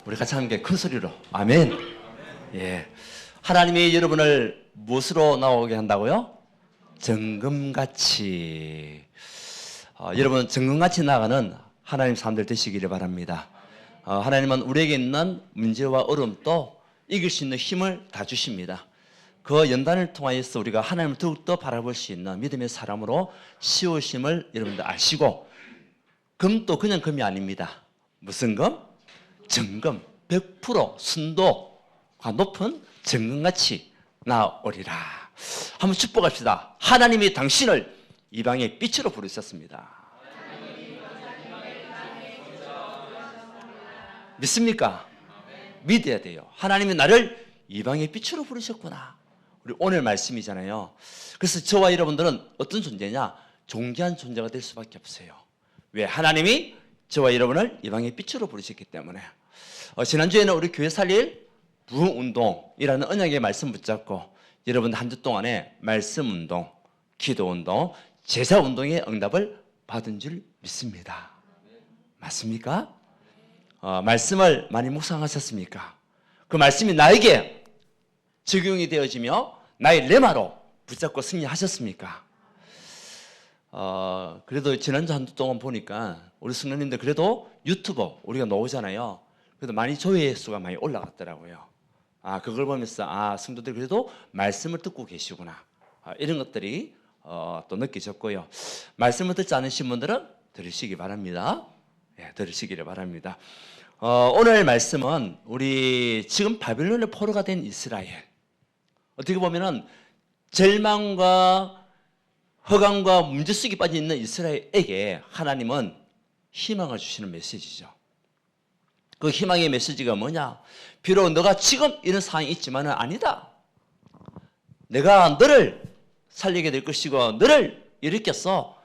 우리 같이 함께 큰 소리로 아멘. 예, 하나님이 여러분을 무엇으로 나오게 한다고요? 정금같이. 여러분 정금같이 나가는 하나님 사람들 되시기를 바랍니다. 하나님은 우리에게 있는 문제와 어려움도 이길 수 있는 힘을 다 주십니다. 그 연단을 통하여서 우리가 하나님을 더욱더 바라볼 수 있는 믿음의 사람으로 씌우심을 여러분들 아시고, 금도 그냥 금이 아닙니다. 무슨 금? 정금. 100% 순도가 높은 정금같이 나오리라. 한번 축복합시다. 하나님이 당신을 이방의 빛으로 부르셨습니다. 믿습니까? 믿어야 돼요. 하나님이 나를 이방의 빛으로 부르셨구나. 우리 오늘 말씀이잖아요. 그래서 저와 여러분들은 어떤 존재냐? 존귀한 존재가 될 수밖에 없어요. 왜? 하나님이 저와 여러분을 이방의 빛으로 부르셨기 때문에. 지난주에는 우리 교회 살릴 부흥운동이라는 언약의 말씀 붙잡고 여러분 한 주 동안에 말씀운동, 기도운동, 제사운동의 응답을 받은 줄 믿습니다. 맞습니까? 말씀을 많이 묵상하셨습니까? 그 말씀이 나에게 적용이 되어지며 나의 레마로 붙잡고 승리하셨습니까? 그래도 지난주 한 주 동안 보니까 우리 성도님들 그래도 유튜버 우리가 나오잖아요. 그래도 많이 조회수가 많이 올라갔더라고요. 그걸 보면서 성도들 그래도 말씀을 듣고 계시구나. 이런 것들이 또 느껴졌고요. 말씀을 듣지 않으신 분들은 들으시기 바랍니다. 들으시기를 바랍니다. 오늘 말씀은 우리 지금 바빌론의 포로가 된 이스라엘, 어떻게 보면은 절망과 허강과 문제 속에 빠져 있는 이스라엘에게 하나님은 희망을 주시는 메시지죠. 그 희망의 메시지가 뭐냐? 비록 너가 지금 이런 상황이 있지만은 아니다. 내가 너를 살리게 될 것이고 너를 일으켜서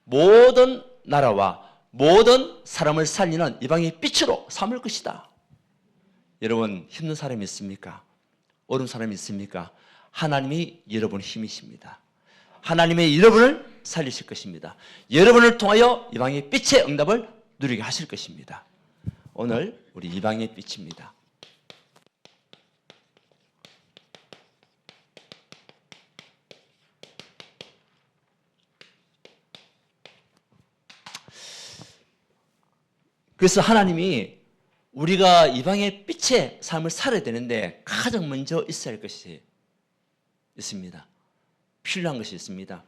모든 나라와 모든 사람을 살리는 이방의 빛으로 삼을 것이다. 여러분 힘든 사람이 있습니까? 어려운 사람이 있습니까? 하나님이 여러분의 힘이십니다. 하나님이 여러분을 살리실 것입니다. 여러분을 통하여 이방의 빛의 응답을 누리게 하실 것입니다. 오늘 우리 이방의 빛입니다. 그래서 하나님이 우리가 이방의 빛의 삶을 살아야 되는데 가장 먼저 있어야 할 것이 있습니다. 필요한 것이 있습니다.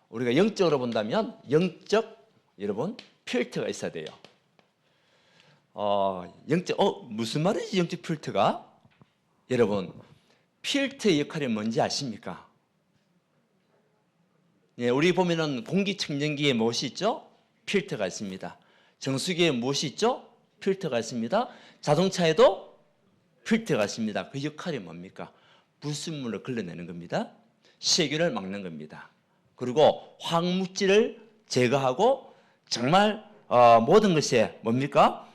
우리가 영적으로 본다면 영적 여러분 필터가 있어야 돼요. 무슨 말이지 영적 필터가? 여러분 필터의 역할이 뭔지 아십니까? 우리 보면은 공기청정기에 무엇이 있죠? 필터가 있습니다. 정수기에 무엇이 있죠? 필터가 있습니다. 자동차에도 필터가 있습니다. 그 역할이 뭡니까? 불순물을 걸러내는 겁니다. 세균을 막는 겁니다. 그리고 화학물질을 제거하고 정말 모든 것이 뭡니까?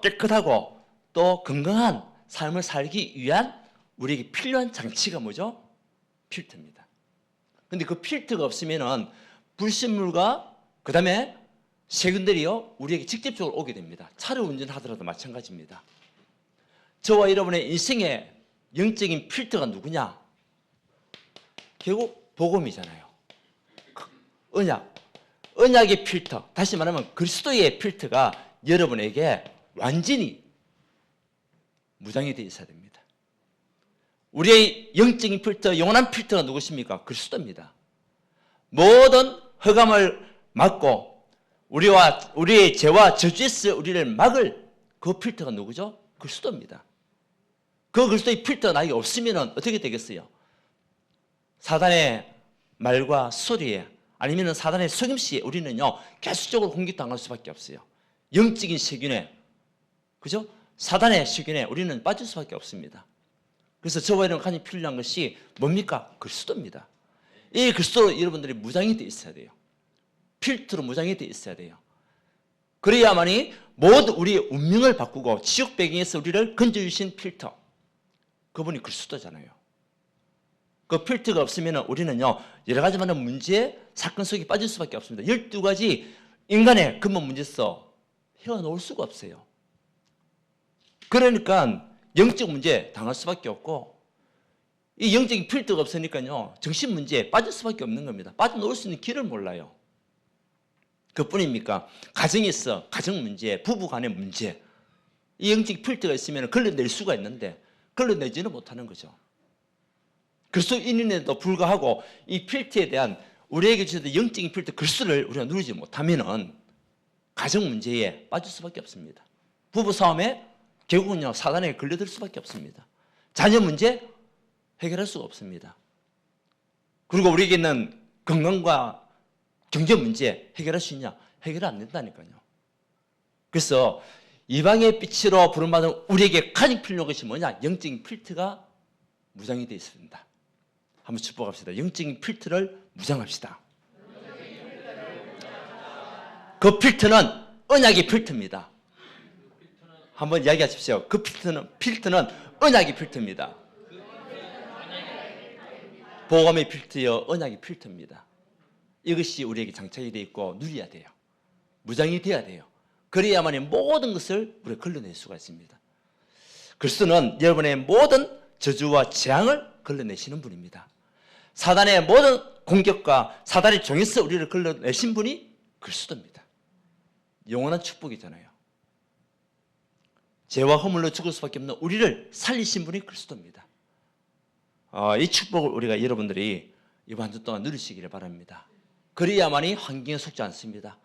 깨끗하고 또 건강한 삶을 살기 위한 우리에게 필요한 장치가 뭐죠? 필터입니다. 그런데 그 필터가 없으면은 불순물과 그 다음에 세균들이요 우리에게 직접적으로 오게 됩니다. 차를 운전하더라도 마찬가지입니다. 저와 여러분의 인생의 영적인 필터가 누구냐? 결국 복음이잖아요. 언약의 필터, 다시 말하면 그리스도의 필터가 여러분에게 완전히 무장이 되어 있어야 됩니다. 우리의 영적인 필터, 영원한 필터가 누구십니까? 그리스도입니다. 모든 흑암을 막고 우리의 죄와 저주에서 우리를 막을 그 필터가 누구죠? 그리스도입니다. 그 그리스도의 필터가 나에게 없으면 어떻게 되겠어요? 사단의 말과 소리에 아니면 사단의 속임수에 우리는요 계속적으로 공격당할 수밖에 없어요. 영적인 세균에, 그죠? 사단의 세균에 우리는 빠질 수밖에 없습니다. 그래서 저와 여러분 가장 필요한 것이 뭡니까? 그리스도입니다. 이 그리스도로 여러분들이 무장이 되어 있어야 돼요. 필터로 무장이 되어 있어야 돼요. 그래야만이 모든 우리의 운명을 바꾸고 지옥 배경에서 우리를 건져주신 필터, 그분이 그리스도잖아요. 그 필터가 없으면 우리는요 여러 가지 많은 문제, 사건 속에 빠질 수밖에 없습니다. 12가지 인간의 근본 문제에서 헤어놓을 수가 없어요. 그러니까 영적 문제 당할 수밖에 없고, 이 영적인 필터가 없으니까요 정신 문제에 빠질 수밖에 없는 겁니다. 빠져나올 수 있는 길을 몰라요. 그뿐입니까? 가정에서 가정 문제, 부부 간의 문제, 이 영적 필터가 있으면 걸러낼 수가 있는데 걸러내지는 못하는 거죠. 그리스도인인에도 불구하고 이 필터에 대한 우리에게 주어진 영적인 필터 그리스도를 우리가 누리지 못하면은 가정 문제에 빠질 수밖에 없습니다. 부부 싸움에 결국은요 사단에게 걸려들 수밖에 없습니다. 자녀 문제 해결할 수가 없습니다. 그리고 우리에게 있는 건강과 경제 문제 해결할 수 있냐? 해결 안 된다니까요. 그래서 이방의 빛으로 부름받은 우리에게 가장 필요한 것이 뭐냐? 영적인 필터가 무장이 되어 있습니다. 한번 축복합시다. 영적인 필터를 무장합시다. 그 필터는 언약의 필터입니다. 한번 이야기하십시오. 그 필터는 언약의 필터입니다. 복음의 필터여 언약의 필터입니다. 이것이 우리에게 장착이 되어 있고 누려야 돼요. 무장이 되어야 돼요. 그래야만이 모든 것을 우리가 걸러낼 수가 있습니다. 그리스도는 여러분의 모든 저주와 재앙을 걸러내시는 분입니다. 사단의 모든 공격과 사단의 종에서 우리를 걸러내신 분이 그리스도입니다. 영원한 축복이잖아요. 죄와 허물로 죽을 수밖에 없는 우리를 살리신 분이 그리스도입니다. 이 축복을 우리가 여러분들이 이번 한 주 동안 누리시기를 바랍니다. 그래야만이 환경에 속지 않습니다.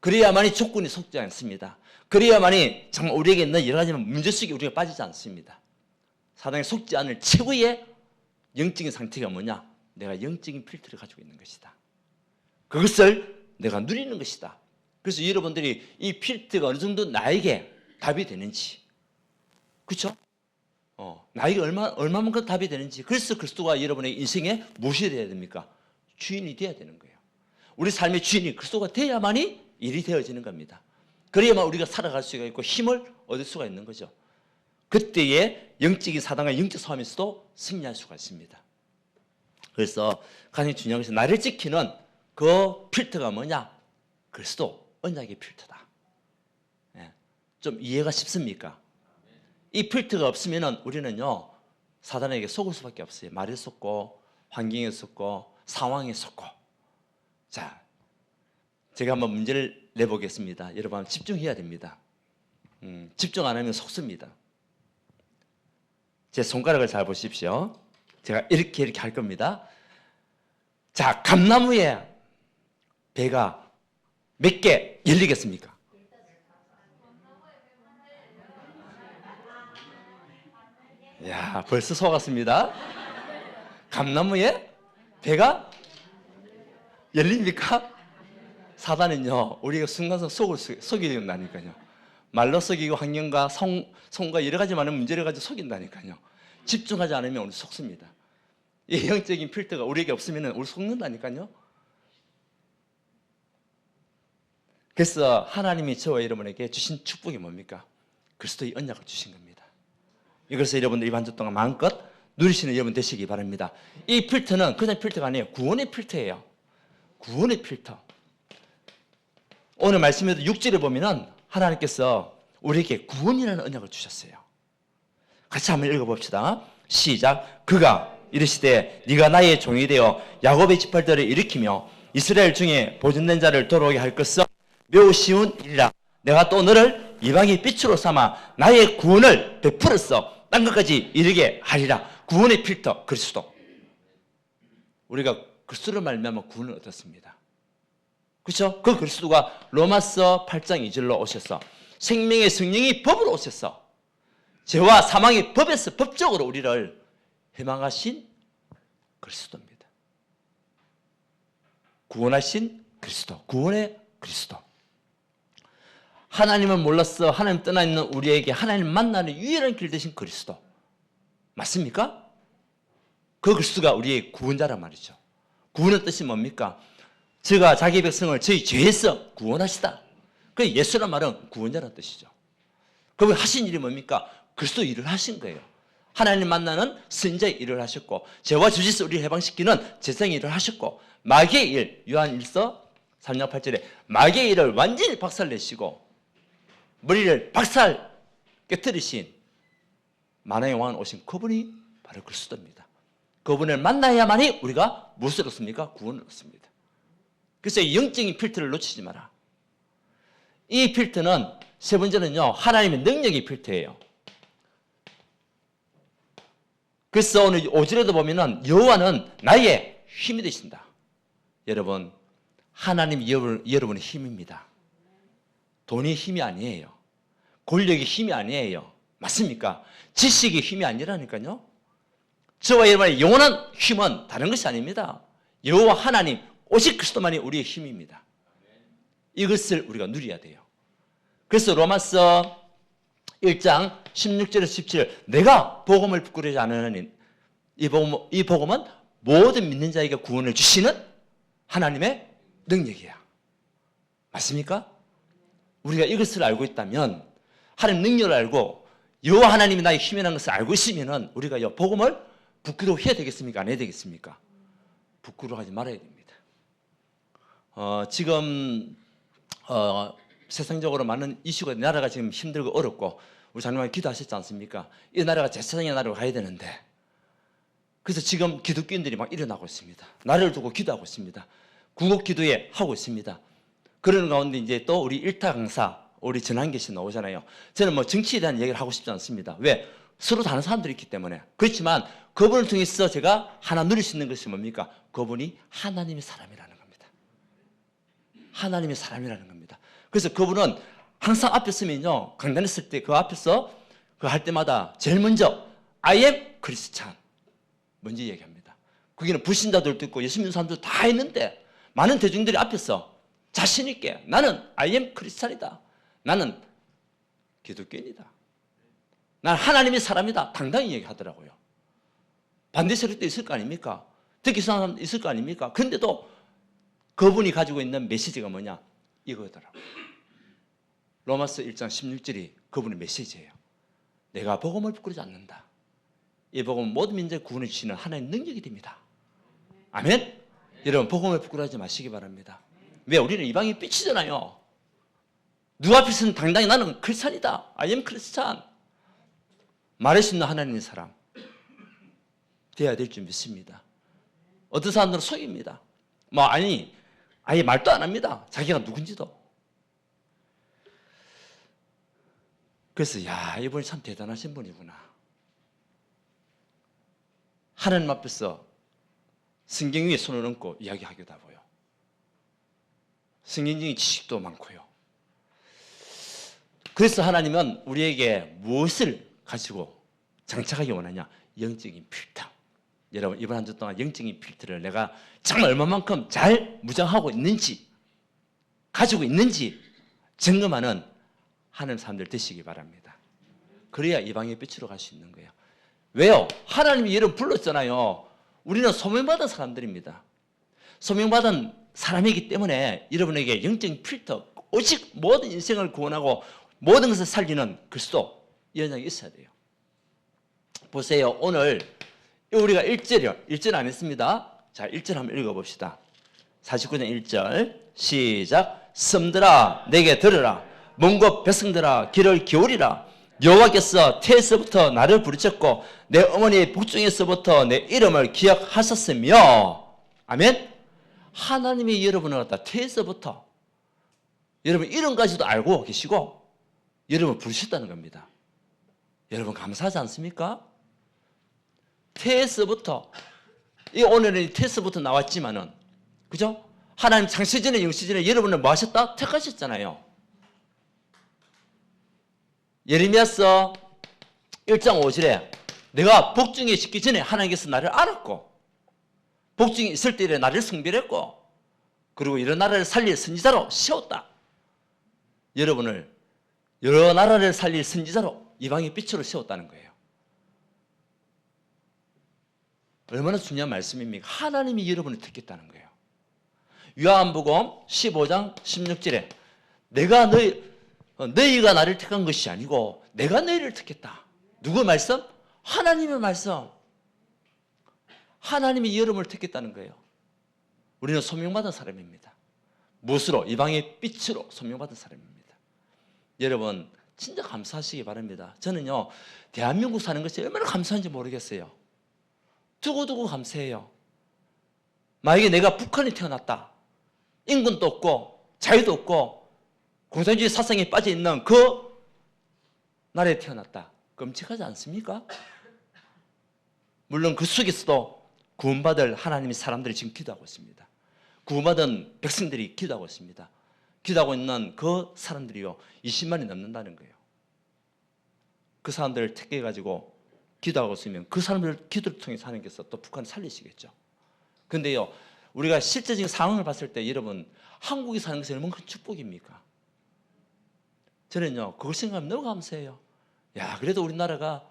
그래야만이 조건이 속지 않습니다. 그래야만이 정말 우리에게 있는 여러 가지 문제 속에 우리가 빠지지 않습니다. 사단에 속지 않을 최고의 영적인 상태가 뭐냐? 내가 영적인 필터를 가지고 있는 것이다. 그것을 내가 누리는 것이다. 그래서 여러분들이 이 필터가 어느 정도 나에게 답이 되는지, 그렇죠? 나에게 얼마만큼 답이 되는지. 그래서 그리스도가 여러분의 인생에 무엇이 되어야 됩니까? 주인이 되어야 되는 거예요. 우리 삶의 주인이 그리스도가 되어야만이 일이 되어지는 겁니다. 그래야만 우리가 살아갈 수가 있고 힘을 얻을 수가 있는 거죠. 그때의 영적인 사단과 영적 싸움에서도 승리할 수가 있습니다. 그래서 가장 중요한 것은 나를 지키는 그 필터가 뭐냐? 그리스도 언약의 필터다. 좀 이해가 쉽습니까? 이 필터가 없으면 우리는요 사단에게 속을 수밖에 없어요. 말에 속고 환경에 속고 상황에 속고. 자, 제가 한번 문제를 내보겠습니다. 여러분 집중해야 됩니다. 집중 안 하면 속습니다. 제 손가락을 잘 보십시오. 제가 이렇게 할 겁니다. 자, 감나무에 배가 몇 개 열리겠습니까? 야, 벌써 속았습니다. 감나무에 배가 열립니까? 사단은요 우리가 순간적으로 속이려니까요. 말로 속이고 환경과 성과 여러 가지 많은 문제를 가지고 속인다니까요. 집중하지 않으면 우리 속습니다. 이 영적인 필터가 우리에게 없으면 우리 속는다니까요. 그래서 하나님이 저와 여러분에게 주신 축복이 뭡니까? 그리스도의 언약을 주신 겁니다. 이것을 여러분들 이번 한 주 동안 마음껏 누리시는 여러분 되시기 바랍니다. 이 필터는 그냥 필터가 아니에요. 구원의 필터예요. 구원의 필터. 오늘 말씀에도 6절에 보면은 하나님께서 우리에게 구원이라는 언약을 주셨어요. 같이 한번 읽어봅시다. 시작. 그가 이르시되 네가 나의 종이 되어 야곱의 지파들을 일으키며 이스라엘 중에 보존된 자를 돌아오게 할 것은 매우 쉬운 일이라. 내가 또 너를 이방의 빛으로 삼아 나의 구원을 베풀었어 땅 끝까지 이르게 하리라. 구원의 필터 그리스도. 우리가 그리스도를 말미암아 구원을 얻었습니다. 그렇죠? 그 그리스도가 로마서 8장 2절로 오셔서 생명의 성령이 법으로 오셔서 죄와 사망의 법에서 법적으로 우리를 해방하신 그리스도입니다. 구원하신 그리스도, 구원의 그리스도. 하나님을 몰랐어 하나님 떠나 있는 우리에게 하나님 만나는 유일한 길 되신 그리스도. 맞습니까? 그 그리스도가 우리의 구원자란 말이죠. 구원의 뜻이 뭡니까? 저가 자기 백성을 저희 죄에서 구원하시다. 그 예수란 말은 구원자란 뜻이죠. 그분 하신 일이 뭡니까? 그리스도 일을 하신 거예요. 하나님 만나는 선자의 일을 하셨고 죄와 주짓수 우리를 해방시키는 제사장의 일을 하셨고 마귀의 일, 요한 1서 3장 8절에 마귀의 일을 완전히 박살내시고 머리를 박살 깨뜨리신 만왕의 왕은 오신 그분이 바로 그리스도입니다. 그분을 만나야만이 우리가 무엇을 얻습니까? 구원을 얻습니다. 그래서 영적인 필터를 놓치지 마라. 이 필터는 세 번째는요, 하나님의 능력의 필터예요. 그래서 오늘 5절에도 보면은 여호와는 나의 힘이 되신다. 여러분, 하나님이 여러분의 힘입니다. 돈이 힘이 아니에요. 권력이 힘이 아니에요. 맞습니까? 지식이 힘이 아니라니까요. 저와 여러분의 영원한 힘은 다른 것이 아닙니다. 여호와 하나님, 오직 그리스도만이 우리의 힘입니다. 이것을 우리가 누려야 돼요. 그래서 로마서 1장 16절에서 17절, 내가 복음을 부끄러워하지 않으니 이 복음은 모든 믿는 자에게 구원을 주시는 하나님의 능력이야. 맞습니까? 우리가 이것을 알고 있다면, 하나님 능력을 알고 여호와 하나님이 나의 힘이라는 것을 알고 있으면 우리가 이 복음을 부끄러워해야 되겠습니까? 안 해야 되겠습니까? 부끄러워하지 말아야 됩니다. 지금 세상적으로 많은 이슈가, 나라가 지금 힘들고 어렵고 우리 장로님 기도하셨지 않습니까? 이 나라가 제사장의 나라로 가야 되는데, 그래서 지금 기독교인들이 막 일어나고 있습니다. 나라를 두고 기도하고 있습니다. 구국 기도에 하고 있습니다. 그런 가운데 이제 또 우리 일타 강사, 우리 전한계 씨 나오잖아요. 저는 뭐 정치에 대한 얘기를 하고 싶지 않습니다. 왜? 서로 다른 사람들이 있기 때문에. 그렇지만 그분을 통해서 제가 하나 누릴 수 있는 것이 뭡니까? 그분이 하나님의 사람이라는 겁니다. 하나님의 사람이라는 겁니다. 그래서 그분은 항상 앞에 서면요, 강단했을 때 그 앞에서 그 할 때마다 제일 먼저 I am 크리스찬 먼저 얘기합니다. 거기는 불신자들도 있고 예수 믿는 사람도 다 있는데 많은 대중들이 앞에서 자신 있게 나는 I am 크리스찬이다. 나는 기독교인이다. 나는 하나님의 사람이다. 당당히 얘기하더라고요. 반대 세력도 있을 거 아닙니까? 듣기 싫은 사람도 있을 거 아닙니까? 근데도 그분이 가지고 있는 메시지가 뭐냐? 이거더라고요. 로마서 1장 16절이 그분의 메시지예요. 내가 복음을 부끄러지 않는다. 이 복음은 모든 민족의 구원을 주시는 하나님의 능력이 됩니다. 아멘? 여러분, 복음을 부끄러워하지 마시기 바랍니다. 왜? 우리는 이방인 빛이잖아요. 누구 앞에서는 당당히 나는 크리스찬이다. I am 크리스찬. 말할 수 있는 하나님의 사람 되어야 될 줄 믿습니다. 어떤 사람들은 속입니다. 아예 말도 안 합니다. 자기가 누군지도. 그래서 이분이 참 대단하신 분이구나. 하나님 앞에서 성경 위에 손을 얹고 이야기하기도 하고요. 성경적인 지식도 많고요. 그래서 하나님은 우리에게 무엇을 가지고 장착하기 원하냐? 영적인 필터. 여러분, 이번 한 주 동안 영적인 필터를 내가 정말 얼마만큼 잘 무장하고 있는지, 가지고 있는지 점검하는 하나님 사람들 되시기 바랍니다. 그래야 이방의 빛으로 갈 수 있는 거예요. 왜요? 하나님이 여러분 불렀잖아요. 우리는 소명받은 사람들입니다. 소명받은 사람이기 때문에 여러분에게 영적인 필터, 오직 모든 인생을 구원하고 모든 것을 살리는 그리스도, 이 현장이 있어야 돼요. 보세요. 오늘 우리가 1절이요. 1절 안 했습니다. 자, 1절 한번 읽어봅시다. 49장 1절 시작. 섬들아 내게 들으라. 먼 곳 백성들아 귀를 기울이라. 여호와께서 태에서부터 나를 부르셨고 내 어머니의 복중에서부터 내 이름을 기억하셨으며. 아멘. 하나님이 여러분을 갖다 태에서부터 여러분 이름까지도 알고 계시고 여러분을 부르셨다는 겁니다. 여러분 감사하지 않습니까? 태에서부터, 오늘은 태에서부터 나왔지만은, 그죠? 하나님 창세전에 영세전에 여러분을 뭐 하셨다? 택하셨잖아요. 예레미야서 1장 5절에 내가 복중에 있기 전에 하나님께서 나를 알았고 복중에 있을 때에 나를 성별했고 그리고 여러 나라를 살릴 선지자로 세웠다. 여러분을 여러 나라를 살릴 선지자로 이방의 빛으로 세웠다는 거예요. 얼마나 중요한 말씀입니까? 하나님이 여러분을 택했다는 거예요. 요한복음 15장 16절에 내가 너희가 나를 택한 것이 아니고 내가 너희를 택했다. 누구의 말씀? 하나님의 말씀. 하나님이 여러분을 택했다는 거예요. 우리는 소명받은 사람입니다. 무엇으로? 이방의 빛으로 소명받은 사람입니다. 여러분, 진짜 감사하시기 바랍니다. 저는요, 대한민국 사는 것이 얼마나 감사한지 모르겠어요. 두고두고 감사해요. 만약에 내가 북한에 태어났다. 인권도 없고 자유도 없고 공산주의 사상에 빠져있는 그 나라에 태어났다. 끔찍하지 않습니까? 물론 그 속에서도 구원받을 하나님의 사람들이 지금 기도하고 있습니다. 구원받은 백성들이 기도하고 있습니다. 기도하고 있는 그 사람들이요 20만이 넘는다는 거예요. 그 사람들을 택해가지고 기도하고 있으면 그 사람들 기도를 통해서 하나님께서 또 북한을 살리시겠죠. 그런데요 우리가 실제적인 상황을 봤을 때 여러분 한국에 사는 것이 얼마나 큰 축복입니까? 저는요 그걸 생각하면 너무 감사해요. 야 그래도 우리나라가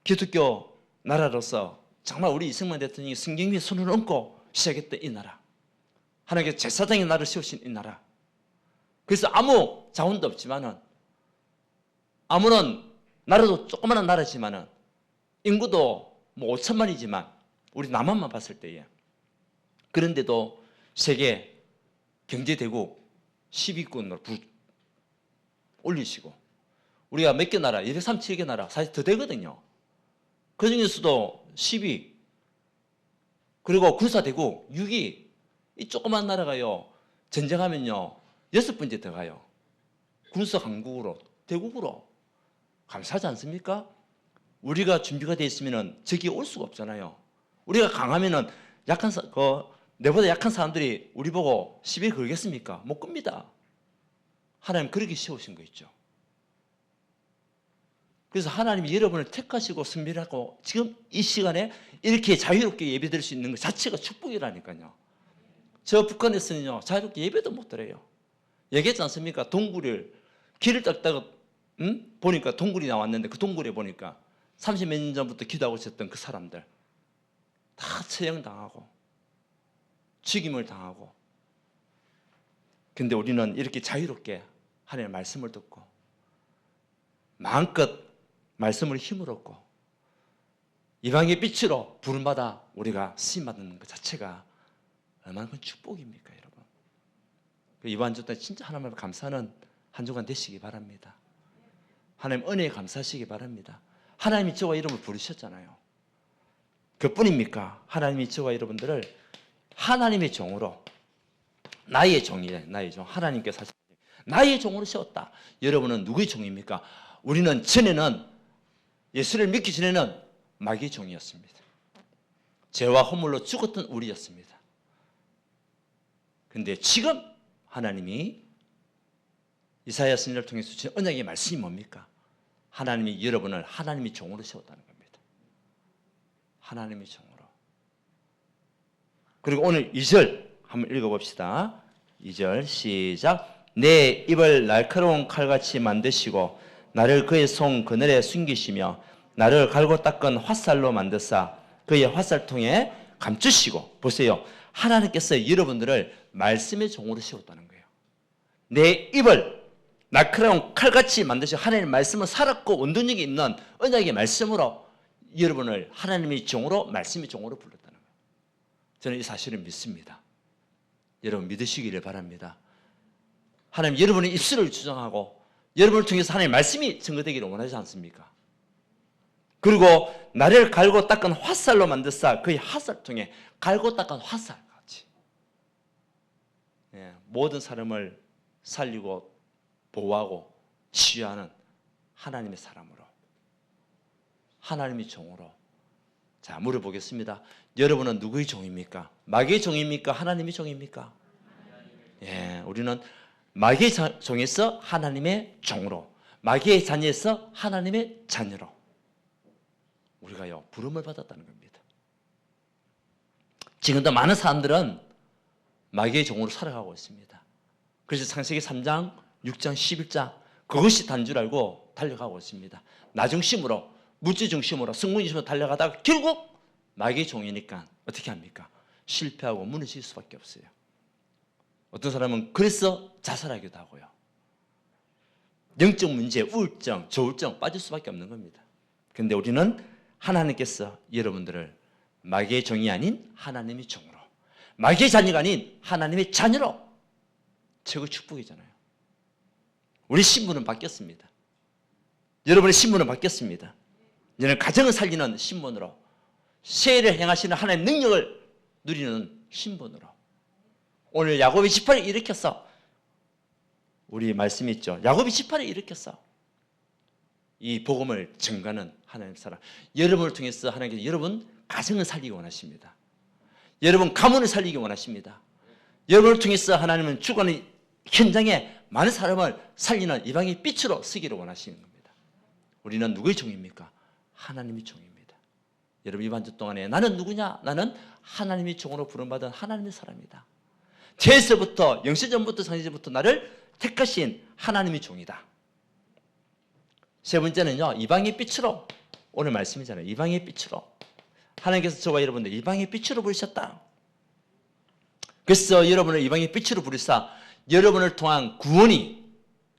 기독교 나라로서 정말 우리 이승만 대통령이 성경 위에 손을 얹고 시작했던 이 나라, 하나님께서 제사장의 나라를 세우신 이 나라. 그래서 아무 자원도 없지만은 아무런 나라도 조그마한 나라지만은 인구도 뭐 5천만이지만 우리 남한만 봤을 때에 그런데도 세계 경제대국 10위권으로 올리시고 우리가 몇 개 나라 237개 나라 사실 더 되거든요. 그 중에서도 10위 그리고 군사대국 6위 이 조그만 나라가요 전쟁하면요 6번째 더 가요. 군사 강국으로 대국으로 감사하지 않습니까? 우리가 준비가 되어 있으면 적이 올 수가 없잖아요. 우리가 강하면은 내보다 약한 사람들이 우리 보고 시비에 걸겠습니까? 못 겁니다. 하나님 그렇게 세우신 거 있죠. 그래서 하나님이 여러분을 택하시고 선별하고 지금 이 시간에 이렇게 자유롭게 예배드릴 수 있는 것 자체가 축복이라니까요. 저 북한에서는요 자유롭게 예배도 못 드려요. 얘기했지 않습니까? 동굴을 길을 닦다가 보니까 동굴이 나왔는데 그 동굴에 보니까 30몇 년 전부터 기도하고 있었던 그 사람들 다 처형당하고 죽임을 당하고. 근데 우리는 이렇게 자유롭게 하나님의 말씀을 듣고 마음껏 말씀을 힘을 얻고 이방의 빛으로 부름받아 우리가 쓰임받는 것 자체가 얼마나 큰 축복입니까 여러분. 이번 주 때 진짜 하나님을 감사하는 한 주간 되시기 바랍니다. 하나님 은혜에 감사하시기 바랍니다. 하나님이 저와 여러분을 부르셨잖아요. 그뿐입니까? 하나님이 저와 여러분들을 하나님의 종으로 나의 종이래. 나의 종. 하나님께서 사실 나의 종으로 세웠다. 여러분은 누구의 종입니까? 우리는 전에는 예수를 믿기 전에는 마귀의 종이었습니다. 죄와 허물로 죽었던 우리였습니다. 그런데 지금 하나님이 이사야 선지자를 통해서 주신 언약의 말씀이 뭡니까? 하나님이 여러분을 하나님의 종으로 세웠다는 겁니다. 하나님의 종으로. 그리고 오늘 2절 한번 읽어봅시다. 2절 시작. 내 입을 날카로운 칼같이 만드시고 나를 그의 손 그늘에 숨기시며 나를 갈고 닦은 화살로 만드사 그의 화살통에 감추시고. 보세요. 하나님께서 여러분들을 말씀의 종으로 세웠다는 거예요. 내 입을 날카로운 칼같이 만드시고 하나님의 말씀은 살았고 원동력이 있는 언약의 말씀으로 여러분을 하나님의 종으로 말씀의 종으로 불렀다는 거예요. 저는 이 사실을 믿습니다. 여러분 믿으시기를 바랍니다. 하나님 여러분의 입술을 주장하고 여러분을 통해서 하나님의 말씀이 증거되기를 원하지 않습니까? 그리고 나를 갈고 닦은 화살로 만드사 그의 화살통에 갈고 닦은 화살같이 모든 사람을 살리고 보호하고 치유하는 하나님의 사람으로 하나님의 종으로. 자 물어보겠습니다. 여러분은 누구의 종입니까? 마귀의 종입니까? 하나님의 종입니까? 우리는 마귀의 종에서 하나님의 종으로, 마귀의 자녀에서 하나님의 자녀로 우리가요 부름을 받았다는 겁니다. 지금도 많은 사람들은 마귀의 종으로 살아가고 있습니다. 그래서 창세기 3장, 6장, 11장 그것이 단 줄 알고 달려가고 있습니다. 나 중심으로, 물질 중심으로, 성공 중심으로 달려가다가 결국 마귀의 종이니까 어떻게 합니까? 실패하고 무너질 수밖에 없어요. 어떤 사람은 그래서 자살하기도 하고요. 영적 문제, 우울증, 저울증 빠질 수밖에 없는 겁니다. 그런데 우리는 하나님께서 여러분들을 마귀의 종이 아닌 하나님의 종으로, 마귀의 자녀가 아닌 하나님의 자녀로 최고 축복이잖아요. 우리 신분은 바뀌었습니다. 여러분의 신분은 바뀌었습니다. 이제는 가정을 살리는 신분으로, 세례를 행하시는 하나님의 능력을 누리는 신분으로. 오늘 야고보 18을 일으켰어. 우리 말씀이 있죠. 야고보 18을 일으켰어. 이 복음을 증가하는 하나님 사람. 여러분을 통해서 하나님께서 여러분 가정을 살리기 원하십니다. 여러분 가문을 살리기 원하십니다. 여러분을 통해서 하나님은 죽어가는 현장에 많은 사람을 살리는 이방의 빛으로 쓰기를 원하시는 겁니다. 우리는 누구의 종입니까? 하나님의 종입니다. 여러분 이번 주 동안에 나는 누구냐? 나는 하나님의 종으로 부름받은 하나님의 사람이다. 태에서부터 영세전부터 상세전부터 나를 택하신 하나님의 종이다. 세 번째는요, 이방의 빛으로. 오늘 말씀이잖아요. 이방의 빛으로. 하나님께서 저와 여러분들 이방의 빛으로 부르셨다. 그래서 여러분을 이방의 빛으로 부르사 여러분을 통한 구원이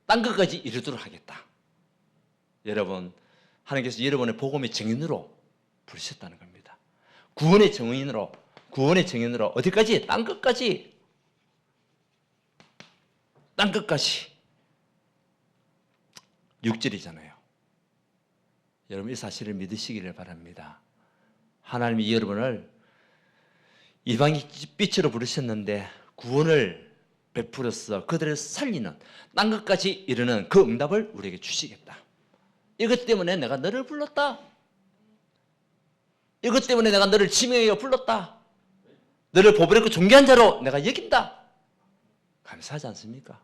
땅 끝까지 이르도록 하겠다. 여러분, 하나님께서 여러분의 복음의 증인으로 부르셨다는 겁니다. 구원의 증인으로 어디까지? 땅 끝까지. 땅 끝까지. 6절이잖아요. 여러분 이 사실을 믿으시기를 바랍니다. 하나님이 여러분을 이방의 빛으로 부르셨는데 구원을 베풀어서 그들을 살리는 땅 끝까지 이르는 그 응답을 우리에게 주시겠다. 이것 때문에 내가 너를 불렀다. 이것 때문에 내가 너를 지명하여 불렀다. 너를 보배롭고 존귀한 자로 내가 여긴다. 감사하지 않습니까?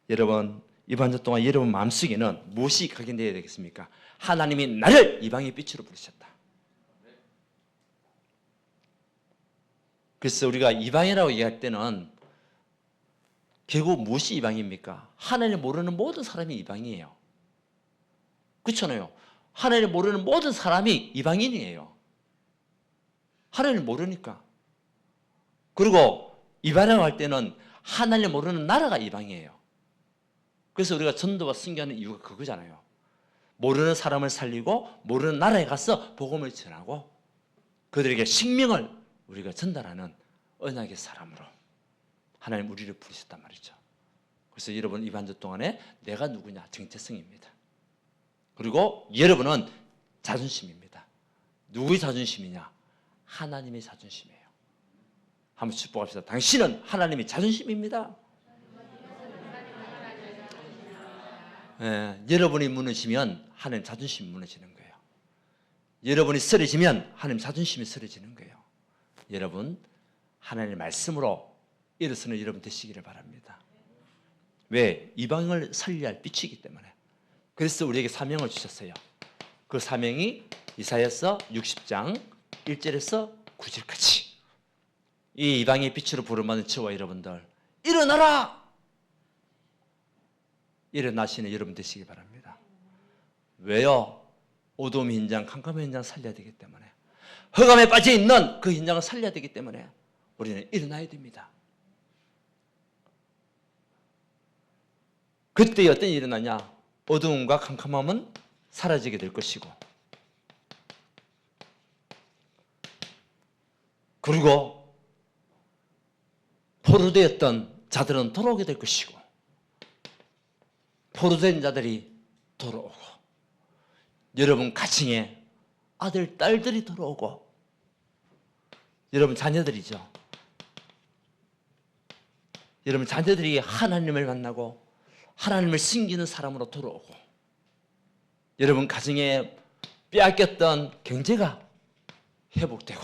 여러분 이번 주 동안 여러분 마음속에는 무엇이 각인되어야 되겠습니까? 하나님이 나를 이방의 빛으로 부르셨다. 그래서 우리가 이방이라고 얘기할 때는 결국 무엇이 이방입니까? 하나님을 모르는 모든 사람이 이방이에요. 그렇잖아요. 하나님을 모르는 모든 사람이 이방인이에요. 하나님을 모르니까. 그리고 이방이라고 할 때는 하나님을 모르는 나라가 이방이에요. 그래서 우리가 전도와 선교하는 이유가 그거잖아요. 모르는 사람을 살리고 모르는 나라에 가서 복음을 전하고 그들에게 생명을 우리가 전달하는 언약의 사람으로 하나님 우리를 부르셨단 말이죠. 그래서 여러분 이번 주 동안에 내가 누구냐 정체성입니다. 그리고 여러분은 자존심입니다. 누구의 자존심이냐? 하나님의 자존심이에요. 한번 축복합시다. 당신은 하나님의 자존심입니다. 여러분이 무너지면 하나님 자존심이 무너지는 거예요. 여러분이 쓰러지면 하나님 자존심이 쓰러지는 거예요. 여러분 하나님의 말씀으로 일어서는 여러분 되시기를 바랍니다. 왜? 이방을 살려야 할 빛이기 때문에. 그래서 우리에게 사명을 주셨어요. 그 사명이 이사야서 60장 1절에서 9절까지 이 이방의 빛으로 부름받는 저와 여러분들 일어나라! 일어나시는 여러분 되시기 바랍니다. 왜요? 어두움 현장, 캄캄한 현장 살려야 되기 때문에, 흑암에 빠져있는 그 현장을 살려야 되기 때문에 우리는 일어나야 됩니다. 그때 어떤 일이 일어나냐? 어두움과 캄캄함은 사라지게 될 것이고, 그리고 포로되었던 자들은 돌아오게 될 것이고, 포로된 자들이 돌아오고, 여러분 가정에 아들, 딸들이 돌아오고, 여러분 자녀들이죠. 여러분 자녀들이 하나님을 만나고 하나님을 섬기는 사람으로 돌아오고, 여러분 가정에 빼앗겼던 경제가 회복되고,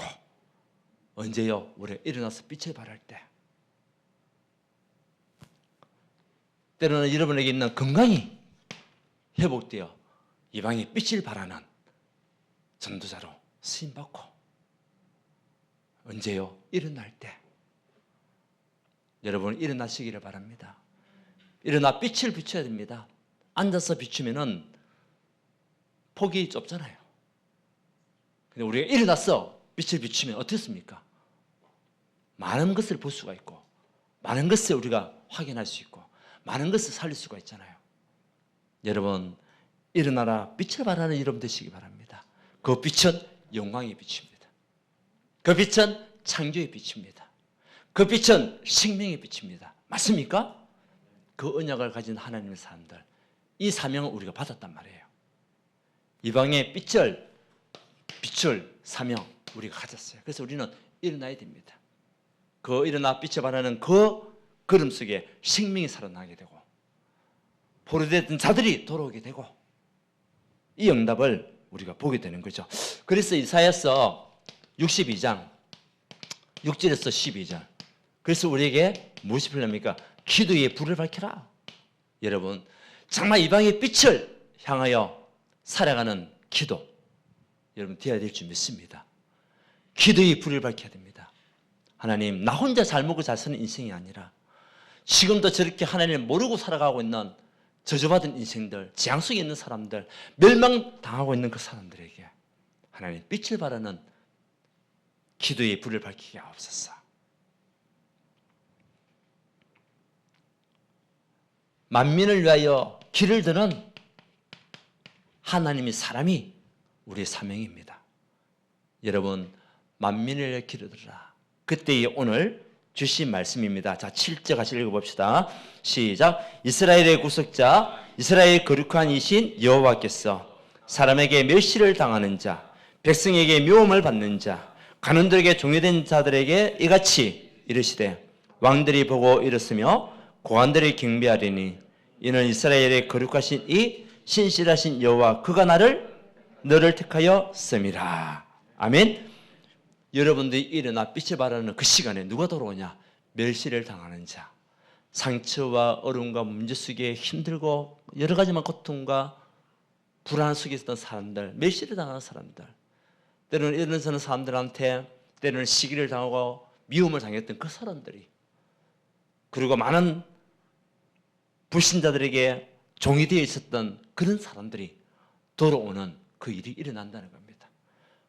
언제요? 우리가 일어나서 빛을 발할 때. 때로는 여러분에게 있는 건강이 회복되어 이방의 빛을 발하는 전도자로 쓰임받고, 언제요? 일어날 때. 여러분 일어나시기를 바랍니다. 일어나 빛을 비춰야 됩니다. 앉아서 비추면은 폭이 좁잖아요. 근데 우리가 일어나서 빛을 비추면 어떻습니까? 많은 것을 볼 수가 있고, 많은 것을 우리가 확인할 수 있고, 많은 것을 살릴 수가 있잖아요. 여러분 일어나라 빛을 발하는 여러분 되시기 바랍니다. 그 빛은 영광의 빛입니다. 그 빛은 창조의 빛입니다. 그 빛은 생명의 빛입니다. 맞습니까? 그 언약을 가진 하나님의 사람들, 이 사명을 우리가 받았단 말이에요. 이방의 빛을 사명 우리가 가졌어요. 그래서 우리는 일어나야 됩니다. 그 일어나 빛을 발하는 그 걸음 속에 생명이 살아나게 되고 포로되었던 자들이 돌아오게 되고 이 응답을 우리가 보게 되는 거죠. 그래서 이사야서 62장 6절에서 12절 그래서 우리에게 무엇이 필요합니까? 기도의 불을 밝혀라. 여러분 정말 이방의 빛을 향하여 살아가는 기도 여러분 되어야 될 줄 믿습니다. 기도의 불을 밝혀야 됩니다. 하나님 나 혼자 잘 먹고 잘 사는 인생이 아니라 지금도 저렇게 하나님을 모르고 살아가고 있는 저주받은 인생들, 재앙 속에 있는 사람들, 멸망당하고 있는 그 사람들에게 하나님 빛을 발하는 기도의 불을 밝히게 하옵소서. 만민을 위하여 길을 드는 하나님의 사람이 우리의 사명입니다. 여러분 만민을 위하여 길을 들으라. 그때의 오늘 주신 말씀입니다. 자, 7절 같이 읽어봅시다. 시작. 이스라엘의 구속자, 이스라엘의 거룩한 이신 여호와께서 사람에게 멸시를 당하는 자, 백성에게 미움을 받는 자, 간원들에게 종료된 자들에게 이같이 이르시되 왕들이 보고 일었으며 고관들이 경배하리니 이는 이스라엘의 거룩하신 이 신실하신 여호와 그가 너를 택하여 씀이라. 아멘. 여러분들이 일어나 빛을 발하는 그 시간에 누가 돌아오냐? 멸시를 당하는 자, 상처와 어려움과 문제 속에 힘들고 여러 가지만 고통과 불안 속에 있었던 사람들, 멸시를 당하는 사람들, 때로는 이런 사람들한테 때로는 시기를 당하고 미움을 당했던 그 사람들이, 그리고 많은 불신자들에게 종이 되어 있었던 그런 사람들이 돌아오는 그 일이 일어난다는 겁니다.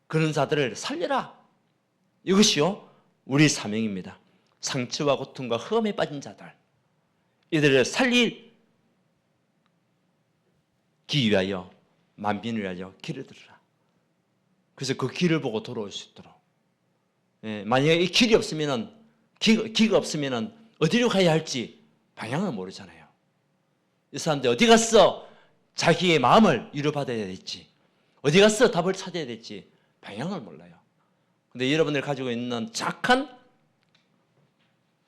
그런 자들을 살려라. 이것이요 우리 사명입니다. 상처와 고통과 흑암에 빠진 자들, 이들을 살리기 위하여 만민을 위하여 길을 들으라. 그래서 그 길을 보고 돌아올 수 있도록. 만약에 이 길이 없으면은 기가 없으면은 어디로 가야 할지 방향을 모르잖아요. 이 사람들 어디 가서 자기의 마음을 위로받아야 될지, 어디 가서 답을 찾아야 될지 방향을 몰라요. 근데 여러분들 가지고 있는 착한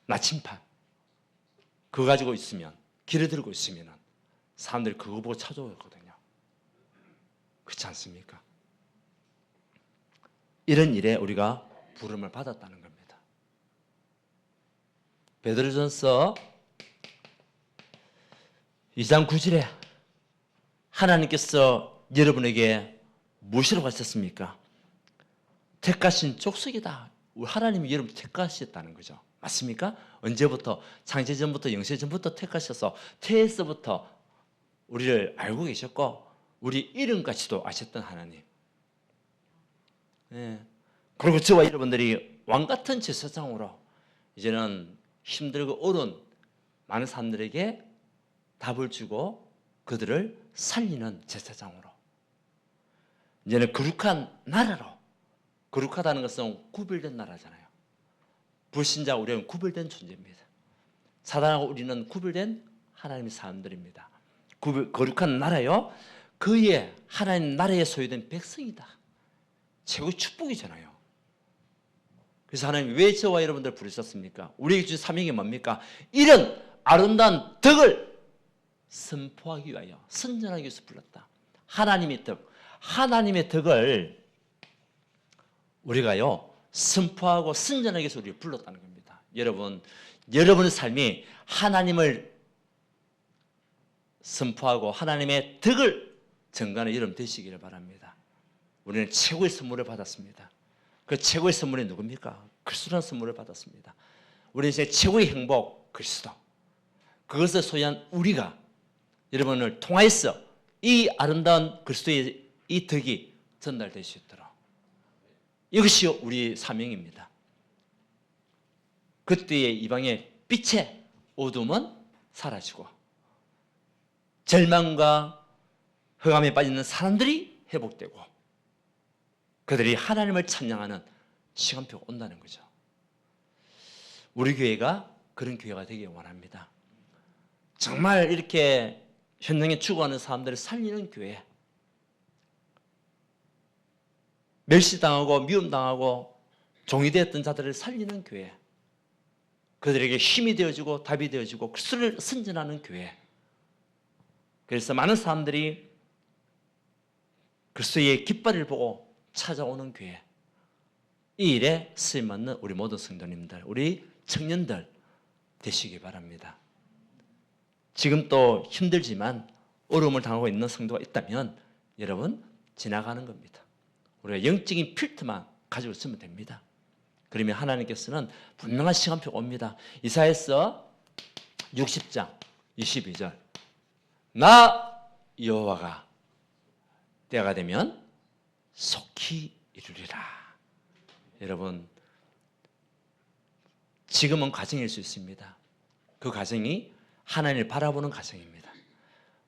나침판 그거 가지고 있으면, 길을 들고 있으면 사람들이 그거 보고 찾아오거든요. 그렇지 않습니까? 이런 일에 우리가 부름을 받았다는 겁니다. 베드로전서 2장 9절에 하나님께서 여러분에게 무엇이라고 하셨습니까? 택하신 족속이다. 하나님이 여러분 택하셨다는 거죠. 맞습니까? 언제부터? 창세전부터 영세전부터 택하셔서 태에서부터 우리를 알고 계셨고 우리 이름까지도 아셨던 하나님. 그리고 저와 여러분들이 왕같은 제사장으로 이제는 힘들고 어려운 많은 사람들에게 답을 주고 그들을 살리는 제사장으로, 이제는 거룩한 나라로, 거룩하다는 것은 구별된 나라잖아요. 불신자 우리는 구별된 존재입니다. 사단하고 우리는 구별된 하나님의 사람들입니다. 거룩한 나라요, 그의 하나님 나라에 소유된 백성이다. 최고의 축복이잖아요. 그래서 하나님이 왜 저와 여러분들 부르셨습니까? 우리에게 주신 사명이 뭡니까? 이런 아름다운 덕을 선포하기 위하여, 선전하기 위해서 불렀다. 하나님의 덕을 우리가요 선포하고 선전하기 위해서 우리를 불렀다는 겁니다. 여러분의 삶이 하나님을 선포하고 하나님의 덕을 전가하는 여러분 되시기를 바랍니다. 우리는 최고의 선물을 받았습니다. 그 최고의 선물이 누굽니까? 그리스도라는 선물을 받았습니다. 우리 인생의 최고의 행복, 그리스도. 그것을 소유한 우리가 여러분을 통하여서 이 아름다운 그리스도의 이 덕이 전달될 수 있도록, 이것이 우리 사명입니다. 그때의 이방의 빛의 어둠은 사라지고 절망과 흑암에 빠지는 사람들이 회복되고 그들이 하나님을 찬양하는 시간표가 온다는 거죠. 우리 교회가 그런 교회가 되길 원합니다. 정말 이렇게 현장에 죽어가는 사람들을 살리는 교회, 멸시당하고 미움당하고 종이 되었던 자들을 살리는 교회, 그들에게 힘이 되어주고 답이 되어주고 그리스도를 선전하는 교회. 그래서 많은 사람들이 그리스도의 깃발을 보고 찾아오는 교회. 이 일에 쓰임받는 우리 모든 성도님들, 우리 청년들 되시기 바랍니다. 지금 또 힘들지만 어려움을 당하고 있는 성도가 있다면 여러분 지나가는 겁니다. 우리가 영적인 필터만 가지고 있으면 됩니다. 그러면 하나님께서는 분명한 시간표가 옵니다. 이사야서 60장 22절, 나 여호와가 때가 되면 속히 이루리라. 여러분, 지금은 가정일 수 있습니다. 그 가정이 하나님을 바라보는 가정입니다.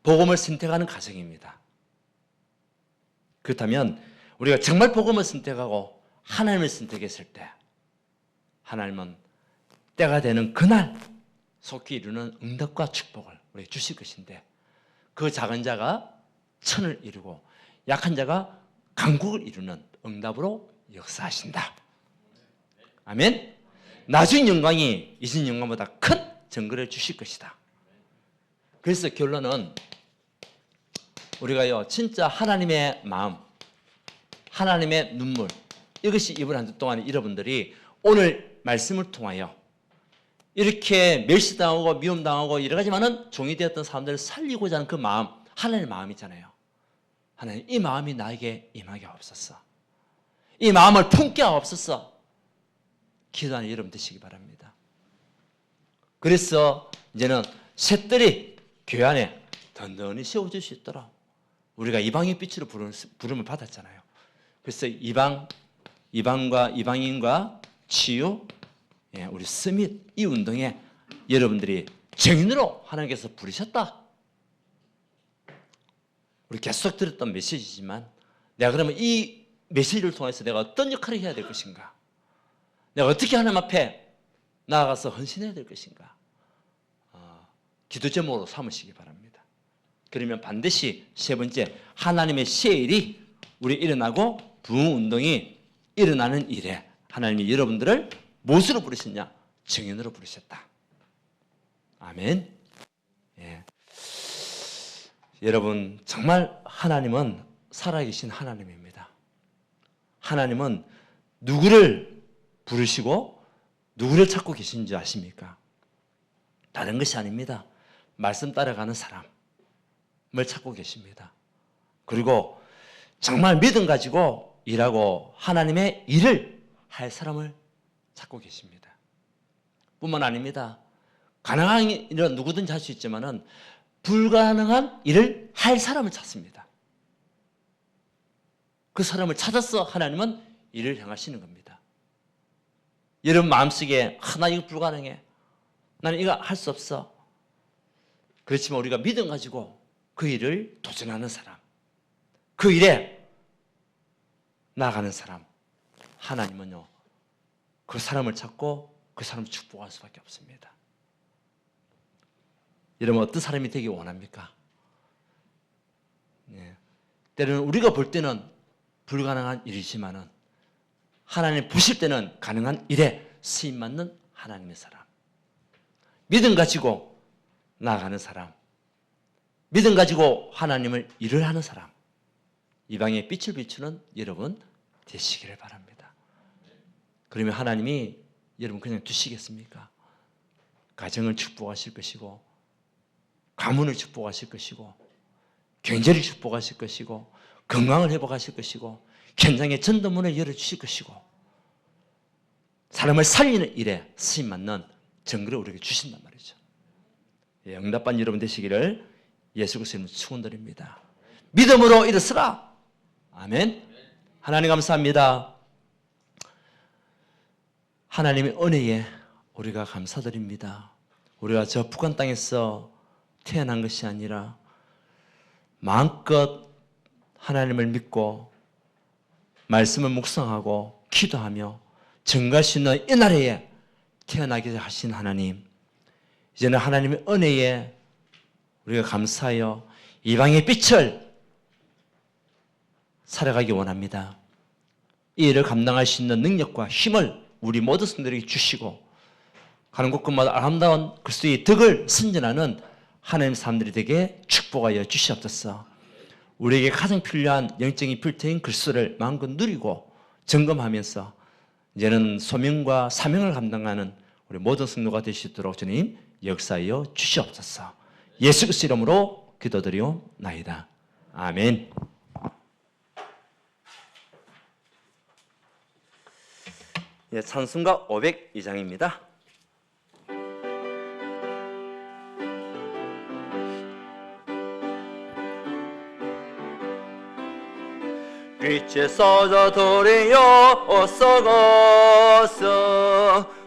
복음을 선택하는 가정입니다. 그렇다면 우리가 정말 복음을 선택하고 하나님을 선택했을 때 하나님은 때가 되는 그날 속히 이루는 응답과 축복을 우리에게 주실 것인데, 그 작은 자가 천을 이루고 약한 자가 강국을 이루는 응답으로 역사하신다. 아멘. 나중 영광이 이전 영광보다 큰 증거를 주실 것이다. 그래서 결론은 우리가요 진짜 하나님의 마음, 하나님의 눈물, 이것이 이번 한 주 동안 여러분들이 오늘 말씀을 통하여 이렇게 멸시당하고 미움당하고 여러 가지 많은 종이 되었던 사람들을 살리고자 하는 그 마음, 하나님의 마음이잖아요. 하나님, 이 마음이 나에게 임하게 없었어. 이 마음을 품게 없었어. 기도하는 여러분 되시기 바랍니다. 그래서 이제는 셋들이 교회 안에 든든히 세워질 수 있도록 우리가 이방의 빛으로 부름을 받았잖아요. 그래서 이방과 이방인과 치유, 우리 스밋 이 운동에 여러분들이 증인으로 하나님께서 부르셨다. 우리 계속 들었던 메시지지만 내가 그러면 이 메시지를 통해서 내가 어떤 역할을 해야 될 것인가? 내가 어떻게 하나님 앞에 나아가서 헌신해야 될 것인가? 기도 제목으로 삼으시기 바랍니다. 그러면 반드시 세 번째, 하나님의 세일이 우리 일어나고 부흥운동이 일어나는 일에 하나님이 여러분들을 무엇으로 부르셨냐? 증인으로 부르셨다. 아멘. 예. 여러분, 정말 하나님은 살아계신 하나님입니다. 하나님은 누구를 부르시고 누구를 찾고 계신지 아십니까? 다른 것이 아닙니다. 말씀 따라가는 사람을 찾고 계십니다. 그리고 정말 믿음 가지고 일하고 하나님의 일을 할 사람을 찾고 계십니다. 뿐만 아닙니다. 가능한 일은 누구든지 할 수 있지만은 불가능한 일을 할 사람을 찾습니다. 그 사람을 찾아서 하나님은 일을 행하시는 겁니다. 여러분 마음속에 나 이거 불가능해, 나는 이거 할 수 없어. 그렇지만 우리가 믿음 가지고 그 일을 도전하는 사람, 그 일에 나아가는 사람, 하나님은요 그 사람을 찾고 그 사람을 축복할 수밖에 없습니다. 여러분 어떤 사람이 되기 원합니까? 때로는 우리가 볼 때는 불가능한 일이지만은 하나님 보실 때는 가능한 일에 쓰임받는 하나님의 사람, 믿음 가지고 나아가는 사람, 믿음 가지고 하나님을 일을 하는 사람, 이방의 빛을 비추는 여러분 되시기를 바랍니다. 그러면 하나님이 여러분 그냥 두시겠습니까? 가정을 축복하실 것이고, 가문을 축복하실 것이고, 경제를 축복하실 것이고, 건강을 회복하실 것이고, 현장의 전도문을 열어주실 것이고, 사람을 살리는 일에 쓰임받는 증거를 우리에게 주신단 말이죠. 응답받는 여러분 되시기를 예수 그리스도의 축원드립니다. 믿음으로 일어서라. 아멘. 하나님 감사합니다. 하나님의 은혜에 우리가 감사드립니다. 우리가 저 북한 땅에서 태어난 것이 아니라 마음껏 하나님을 믿고 말씀을 묵상하고 기도하며 증거할 수 있는 이 나라에 태어나게 하신 하나님, 이제는 하나님의 은혜에 우리가 감사하여 이방의 빛을 살아가기 원합니다. 이 일을 감당할 수 있는 능력과 힘을 우리 모든 성도들에게 주시고 가는 곳곳마다 아름다운 그리스도의 덕을 선전하는 하나님의 사람들이 되게 축복하여 주시옵소서. 우리에게 가장 필요한 영적인 필터인 그리스도를 마음껏 누리고 점검하면서 이제는 소명과 사명을 감당하는 우리 모든 성도가 되시도록 주님 역사하여 주시옵소서. 예수 그리스도 이름으로 기도드리옵나이다. 아멘. 예, 찬송가 502장입니다. 빛에 서져 도리여 썩어서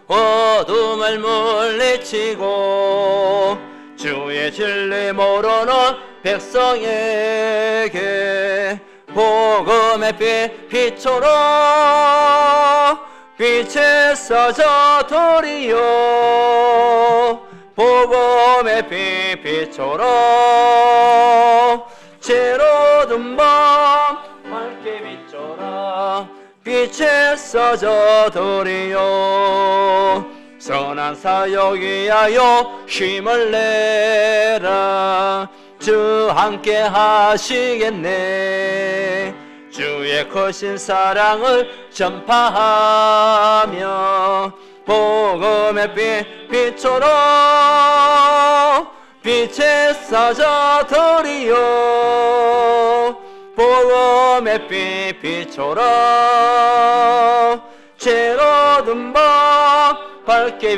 어둠을 물리치고 주의 진리 모르는 백성에게 복음의 빛 비춰라. 빛에 서져 도리여 복음의 빛 비춰라. 채로든 밤 밝게 비춰라. 빛에 서져 도리여 선한 사역 위하여 힘을 내라. 주 함께 하시겠네. 주의 크신 사랑을 전파하며 복음의 빛 비춰라. 빛에 서져 도리여 복음의 빛 비춰라. 채로든 밤 밝게